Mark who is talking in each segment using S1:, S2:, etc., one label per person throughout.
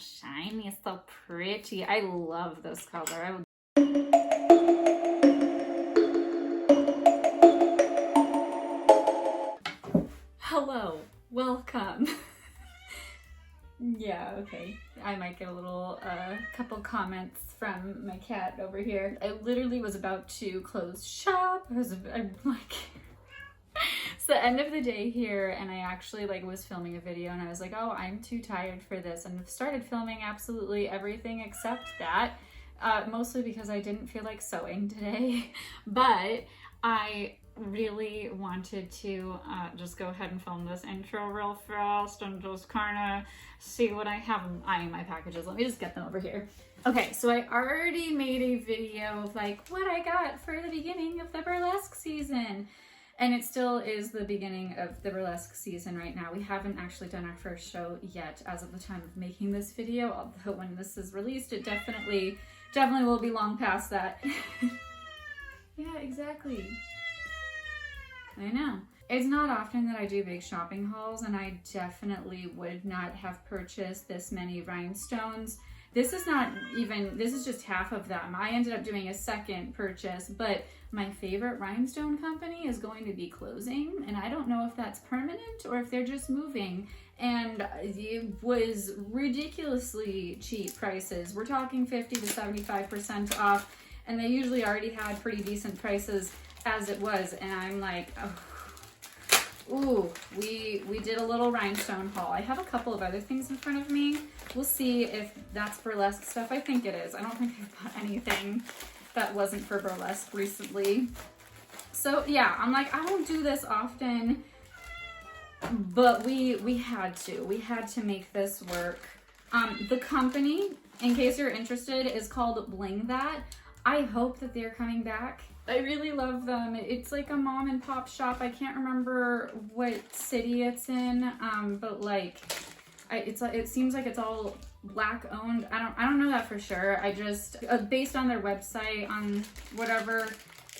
S1: shiny, it's so pretty. I love this color. Hello, welcome. Yeah, okay. I might get a little couple comments from my cat over here. I literally was about to close shop. I'm like, it's the end of the day here, and I actually was filming a video, and I was like, oh, I'm too tired for this, and I've started filming absolutely everything except that, mostly because I didn't feel like sewing today, but I really wanted to just go ahead and film this intro real fast and just kind of see what I have eyeing my packages. Let me just get them over here. Okay, so I already made a video of what I got for the beginning of the burlesque season. And it still is the beginning of the burlesque season right now. We haven't actually done our first show yet as of the time of making this video, although when this is released, it definitely will be long past that. Yeah, exactly. I know. It's not often that I do big shopping hauls, and I definitely would not have purchased this many rhinestones. This is just half of them. I ended up doing a second purchase, but my favorite rhinestone company is going to be closing, and I don't know if that's permanent or if they're just moving. And it was ridiculously cheap prices. We're talking 50 to 75% off, and they usually already had pretty decent prices as it was, and I'm like, oh. Ooh, we did a little rhinestone haul. I have a couple of other things in front of me. We'll see if that's burlesque stuff. I think it is. I don't think I've bought anything that wasn't for burlesque recently. So yeah, I'm like, I don't do this often, but we had to. We had to make this work. The company, in case you're interested, is called Bling That. I hope that they're coming back. I really love them. It's like a mom and pop shop. I can't remember what city it's in, but it seems like it's all Black owned. I don't know that for sure. I just based on their website, on whatever,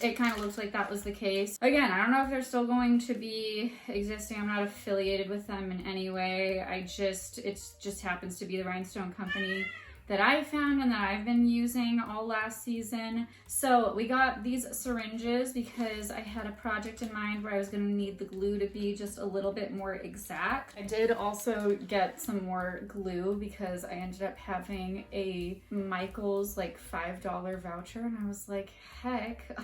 S1: it kind of looks like that was the case. Again, I don't know if they're still going to be existing. I'm not affiliated with them in any way. It just happens to be the rhinestone company that I found and that I've been using all last season. So we got these syringes because I had a project in mind where I was going to need the glue to be just a little bit more exact. I did also get some more glue because I ended up having a Michael's $5 voucher, and I was like, heck,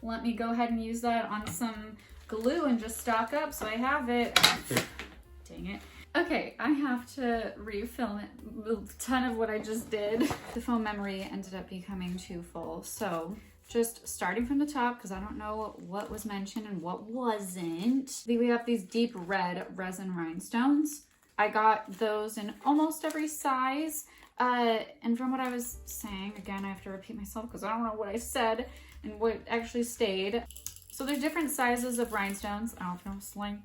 S1: let me go ahead and use that on some glue and just stock up so I have it. Dang it. Okay, I have to refilm a ton of what I just did. The phone memory ended up becoming too full. So just starting from the top, because I don't know what was mentioned and what wasn't. We have these deep red resin rhinestones. I got those in almost every size. And from what I was saying, again, I have to repeat myself because I don't know what I said and what actually stayed. So there's different sizes of rhinestones. I don't know, slang.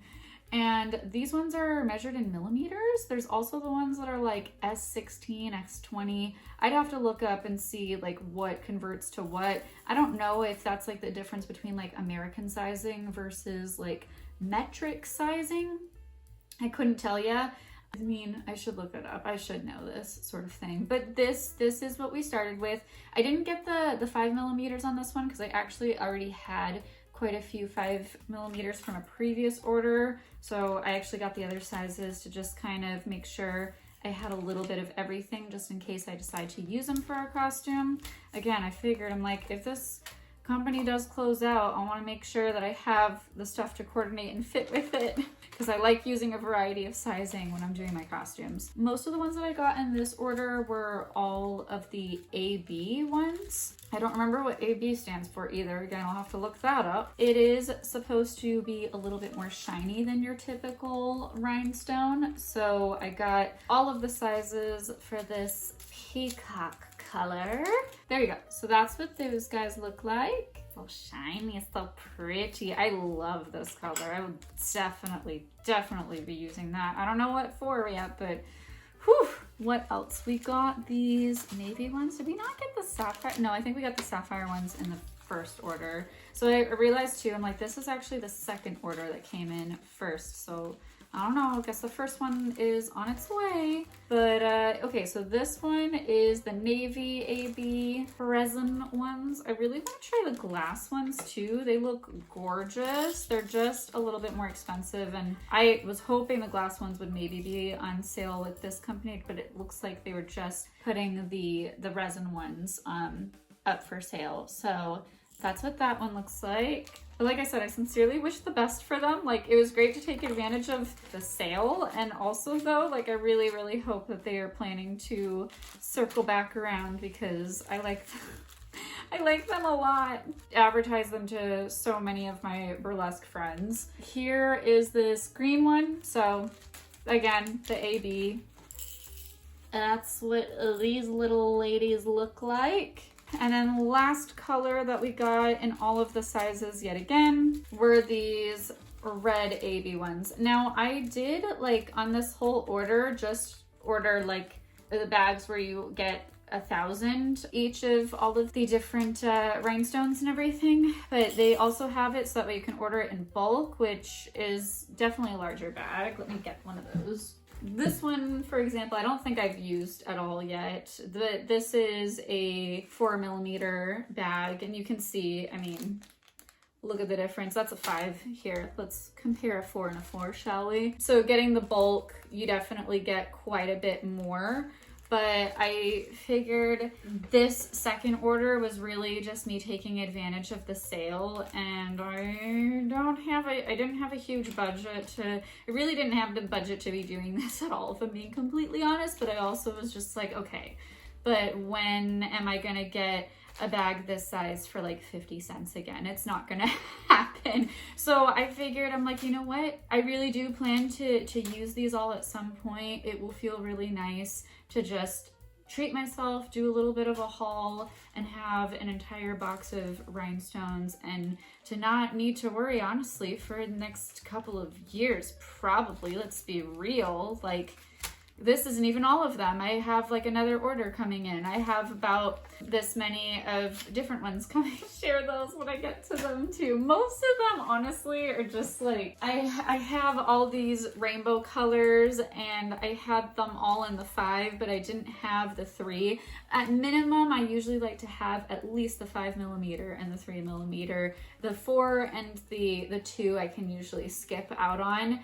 S1: And these ones are measured in millimeters. There's also the ones that are S16, X20. I'd have to look up and see what converts to what. I don't know if that's the difference between American sizing versus metric sizing. I couldn't tell you. I mean, I should look it up. I should know this sort of thing. But this is what we started with. I didn't get the 5 millimeters on this one because I actually already had quite a few 5 millimeters from a previous order. So I actually got the other sizes to just kind of make sure I had a little bit of everything just in case I decide to use them for a costume. Again, I figured, I'm like, if this company does close out, I want to make sure that I have the stuff to coordinate and fit with it because I like using a variety of sizing when I'm doing my costumes. Most of the ones that I got in this order were all of the AB ones. I don't remember what AB stands for either. Again, I'll have to look that up. It is supposed to be a little bit more shiny than your typical rhinestone. So I got all of the sizes for this peacock color. There you go. So that's what those guys look like. So shiny, it's so pretty. I love this color. I would definitely be using that. I don't know what for yet, but whew. What else? We got these navy ones. Did we not get the sapphire? No, I think we got the sapphire ones in the first order. So I realized too, I'm like, this is actually the second order that came in first. So I don't know, I guess the first one is on its way. But okay, so this one is the navy AB resin ones. I really want to try the glass ones too. They look gorgeous. They're just a little bit more expensive, and I was hoping the glass ones would maybe be on sale with this company, but it looks like they were just putting the resin ones up for sale. So that's what that one looks like. But like I said, I sincerely wish the best for them. Like, it was great to take advantage of the sale. And also though, like, I really, really hope that they are planning to circle back around, because I like them a lot. Advertise them to so many of my burlesque friends. Here is this green one. So again, the AB. That's what these little ladies look like. And then the last color that we got in all of the sizes yet again were these red AB ones. Now I did, like, on this whole order, just order like the bags where you get 1,000 each of all of the different rhinestones and everything, but they also have it so that way you can order it in bulk, which is definitely a larger bag. Let me get one of those. This one, for example, I don't think I've used at all yet. This is a 4mm bag, and you can see, I mean, look at the difference. That's a 5 here. Let's compare a 4 and a 4, shall we? So getting the bulk, you definitely get quite a bit more. But I figured this second order was really just me taking advantage of the sale, and I didn't have a huge budget I really didn't have the budget to be doing this at all, if I'm being completely honest, but I also was just like, okay, but when am I gonna get a bag this size for like 50 cents again? It's not gonna happen. So I figured, I'm like, you know what? I really do plan to use these all at some point. It will feel really nice to just treat myself, do a little bit of a haul, and have an entire box of rhinestones, and to not need to worry, honestly, for the next couple of years, probably. Let's be real. Like, this isn't even all of them. I have like another order coming in. I have about this many of different ones coming. Share those when I get to them too. Most of them, honestly, are just like, I have all these rainbow colors, and I had them all in the 5, but I didn't have the 3. At minimum, I usually like to have at least the 5mm and the 3mm. The 4 and the 2 I can usually skip out on.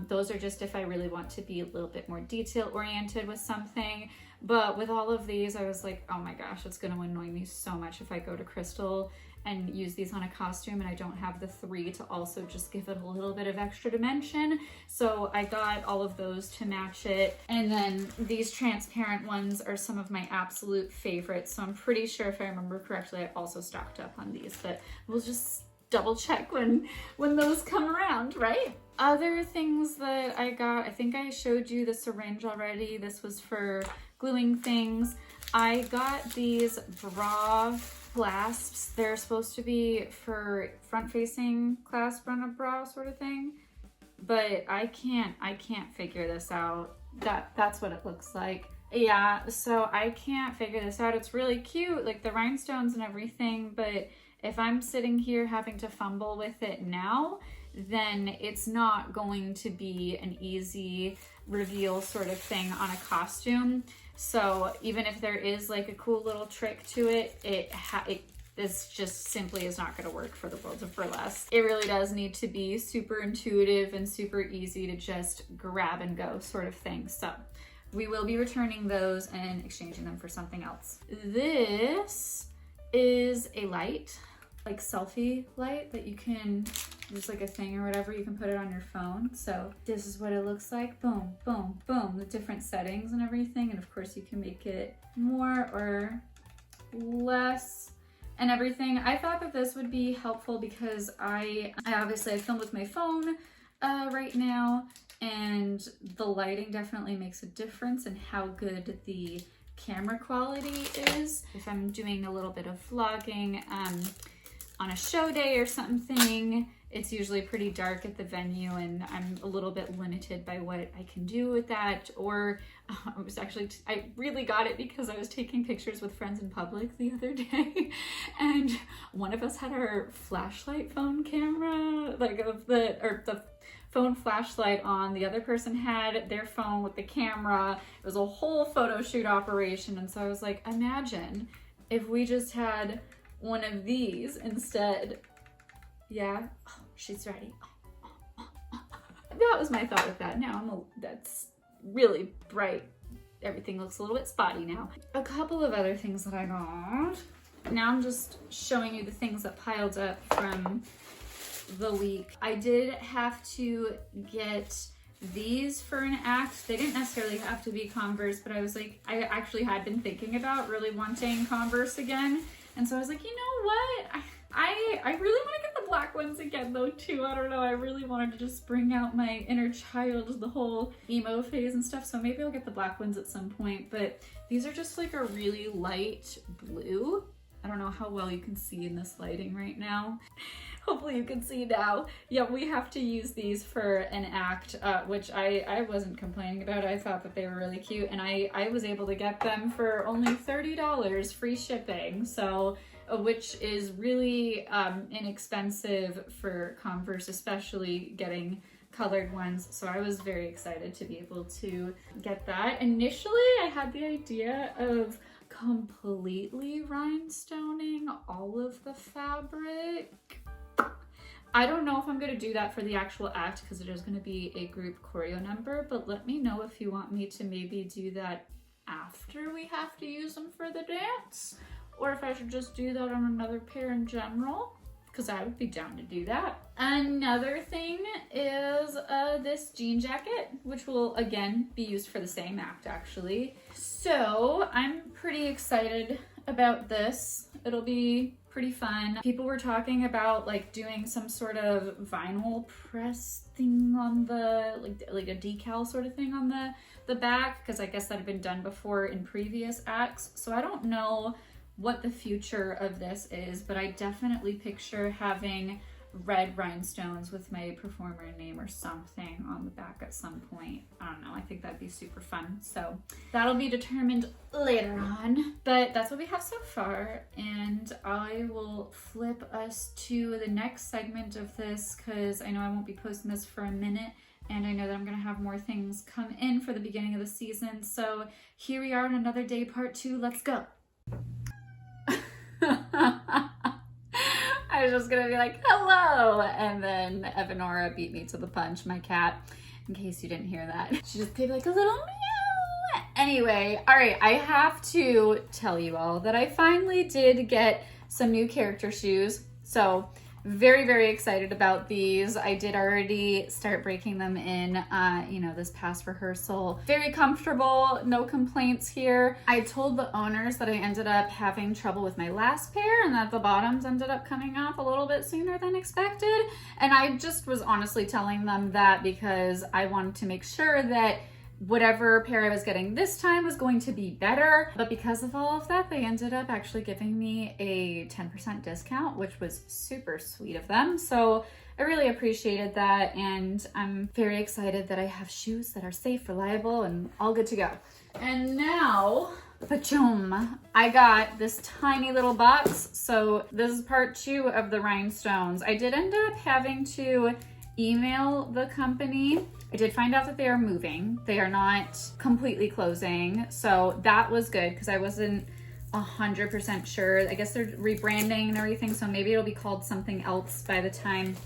S1: Those are just if I really want to be a little bit more detail oriented with something. But with all of these, I was like, oh my gosh, it's going to annoy me so much if I go to Crystal and use these on a costume and I don't have the 3 to also just give it a little bit of extra dimension. So I got all of those to match it. And then these transparent ones are some of my absolute favorites. So I'm pretty sure, if I remember correctly, I also stocked up on these, but we'll just double check when those come around, right? Other things that I got, I think I showed you the syringe already. This was for gluing things. I got these bra clasps. They're supposed to be for front-facing clasp on a bra sort of thing, but I can't figure this out. That's what it looks like. Yeah, so I can't figure this out. It's really cute, like the rhinestones and everything, but if I'm sitting here having to fumble with it now, then it's not going to be an easy reveal sort of thing on a costume. So even if there is like a cool little trick to it, this just simply is not going to work for the world of burlesque. It really does need to be super intuitive and super easy to just grab and go sort of thing. So we will be returning those and exchanging them for something else. This is a light, like selfie light that you can, just like a thing or whatever, you can put it on your phone. So this is what it looks like. Boom, boom, boom, the different settings and everything. And of course you can make it more or less and everything. I thought that this would be helpful because I obviously film with my phone right now, and the lighting definitely makes a difference in how good the camera quality is. If I'm doing a little bit of vlogging on a show day or something, it's usually pretty dark at the venue and I'm a little bit limited by what I can do with that. Or I really got it because I was taking pictures with friends in public the other day and one of us had our flashlight phone camera, like the phone flashlight on. The other person had their phone with the camera. It was a whole photo shoot operation. And so I was like, imagine if we just had one of these instead. Yeah, oh, she's ready. That was my thought with that. Now that's really bright. Everything looks a little bit spotty now. A couple of other things that I got. Now I'm just showing you the things that piled up from the week. I did have to get these for an act. They didn't necessarily have to be Converse, but I was like, I actually had been thinking about really wanting Converse again. And so I was like, you know what? I really want to get the black ones again though too. I don't know, I really wanted to just bring out my inner child, the whole emo phase and stuff, so maybe I'll get the black ones at some point. But these are just like a really light blue. I don't know how well you can see in this lighting right now. Hopefully you can see now. Yeah, we have to use these for an act, which I wasn't complaining about. I thought that they were really cute, and I was able to get them for only $30 free shipping, so which is really inexpensive for Converse, especially getting colored ones. So I was very excited to be able to get that. Initially, I had the idea of completely rhinestoning all of the fabric. I don't know if I'm going to do that for the actual act because it is going to be a group choreo number, but let me know if you want me to maybe do that after we have to use them for the dance, or if I should just do that on another pair in general, because I would be down to do that. Another thing is this jean jacket, which will again be used for the same act actually. So I'm pretty excited about this. It'll be pretty fun. People were talking about like doing some sort of vinyl press thing on the, like a decal sort of thing on the back, because I guess that had been done before in previous acts. So I don't know what the future of this is, but I definitely picture having red rhinestones with my performer name or something on the back at some point. I don't know, I think that'd be super fun. So that'll be determined later on, but that's what we have so far. And I will flip us to the next segment of this because I know I won't be posting this for a minute, and I know that I'm gonna have more things come in for the beginning of the season. So here we are on another day, part 2, let's go. I was just gonna be like, hello, and then Evanora beat me to the punch, my cat, in case you didn't hear that. She just gave like a little meow. Anyway, all right, I have to tell you all that I finally did get some new character shoes. So very, very excited about these. I did already start breaking them in, this past rehearsal. Very comfortable, no complaints here. I told the owners that I ended up having trouble with my last pair and that the bottoms ended up coming off a little bit sooner than expected. And I just was honestly telling them that because I wanted to make sure that whatever pair I was getting this time was going to be better. But because of all of that, they ended up actually giving me a 10% discount, which was super sweet of them. So I really appreciated that, and I'm very excited that I have shoes that are safe, reliable, and all good to go. And now, pachoom, I got this tiny little box. So this is part 2 of the rhinestones. I did end up having to email the company. I did find out that they are moving. They are not completely closing. So that was good because I wasn't 100% sure. I guess they're rebranding and everything, so maybe it'll be called something else by the time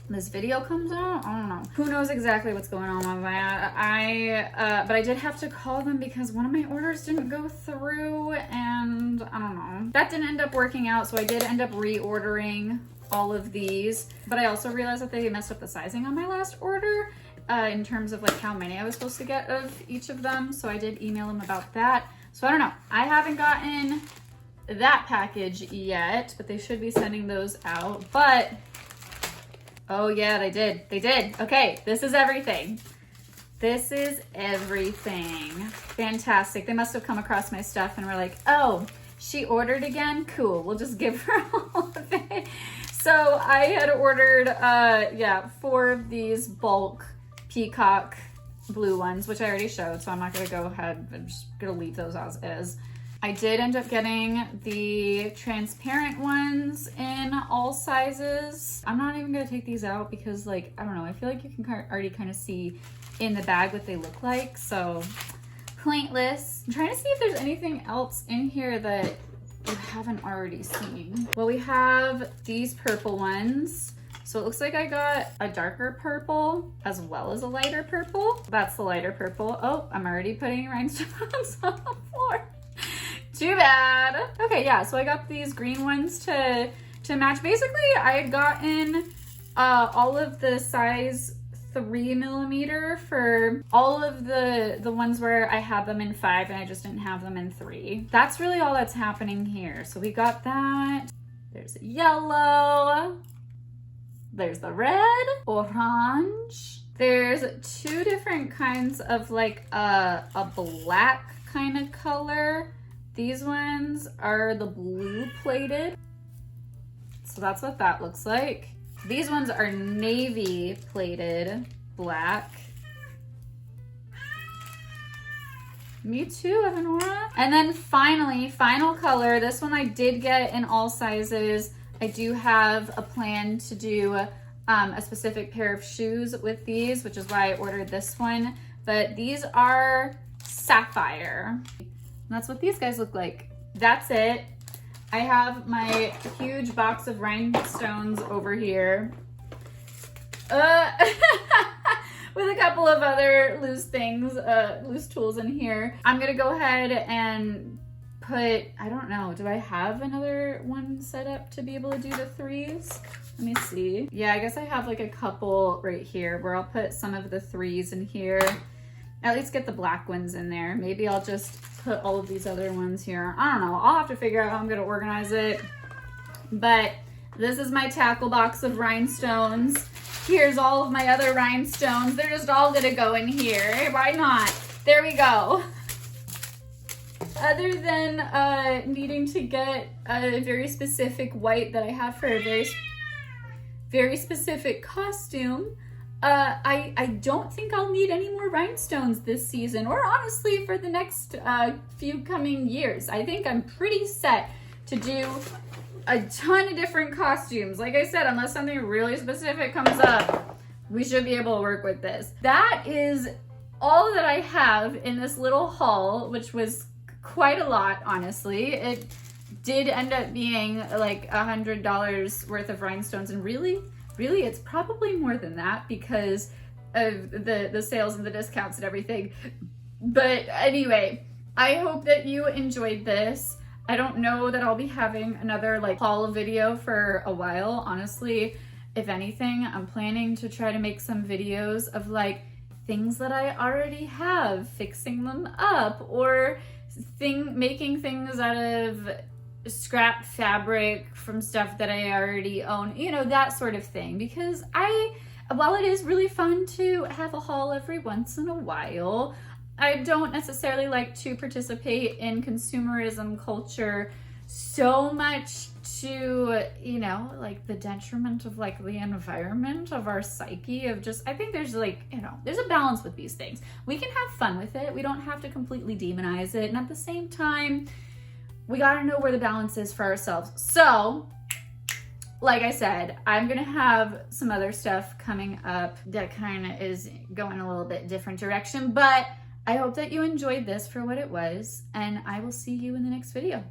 S1: this video comes out. I don't know. Who knows exactly what's going on with that. But I did have to call them because one of my orders didn't go through, and I don't know. That didn't end up working out, so I did end up reordering all of these. But I also realized that they messed up the sizing on my last order in terms of like how many I was supposed to get of each of them. So I did email them about that. So I don't know. I haven't gotten that package yet, but they should be sending those out. But oh yeah, they did. They did. Okay, this is everything. This is everything. Fantastic. They must have come across my stuff and were like, oh, she ordered again? Cool, we'll just give her all of it. So I had ordered, 4 of these bulk peacock blue ones, which I already showed, so I'm not gonna go ahead. I'm just gonna leave those as is. I did end up getting the transparent ones in all sizes. I'm not even gonna take these out because like, I don't know, I feel like you can already kind of see in the bag what they look like, so pointless. I'm trying to see if there's anything else in here that you haven't already seen. Well, we have these purple ones. So it looks like I got a darker purple as well as a lighter purple. That's the lighter purple. Oh, I'm already putting rhinestones on the floor. Too bad. Okay, yeah, so I got these green ones to match. Basically, I had gotten all of the size 3mm for all of the ones where I had them in 5 and I just didn't have them in 3. That's really all that's happening here. So we got that. There's a yellow. There's the red, orange. There's 2 different kinds of like a black kind of color. These ones are the blue plated. So that's what that looks like. These ones are navy plated, black. Me too, Evanora. And then finally, final color. This one I did get in all sizes. I do have a plan to do a specific pair of shoes with these, which is why I ordered this one. But these are sapphire. And that's what these guys look like. That's it. I have my huge box of rhinestones over here. With a couple of other loose things, loose tools in here. I'm gonna go ahead and put, I don't know, do I have another one set up to be able to do the 3s? Let me see. Yeah, I guess I have like a couple right here where I'll put some of the 3s in here. At least get the black ones in there. Maybe I'll just put all of these other ones here. I don't know. I'll have to figure out how I'm gonna organize it. But this is my tackle box of rhinestones. Here's all of my other rhinestones. They're just all gonna go in here. Why not? There we go. Other than needing to get a very specific white that I have for a very specific costume, I don't think I'll need any more rhinestones this season, or honestly for the next few coming years. I think I'm pretty set to do a ton of different costumes. Like I said, unless something really specific comes up, we should be able to work with this. That is all that I have in this little haul, which was quite a lot, honestly. It did end up being like $100 worth of rhinestones, and really it's probably more than that because of the sales and the discounts and everything. But anyway, I hope that you enjoyed this. I don't know that I'll be having another like haul video for a while, honestly. If anything, I'm planning to try to make some videos of like things that I already have, fixing them up, or making things out of scrap fabric from stuff that I already own, you know, that sort of thing. Because while it is really fun to have a haul every once in a while, I don't necessarily like to participate in consumerism culture so much to, you know, like the detriment of like the environment, of our psyche, of just, I think there's like, you know, there's a balance with these things. We can have fun with it. We don't have to completely demonize it. And at the same time, we gotta know where the balance is for ourselves. So, like I said, I'm gonna have some other stuff coming up that kind of is going a little bit different direction, but I hope that you enjoyed this for what it was, and I will see you in the next video.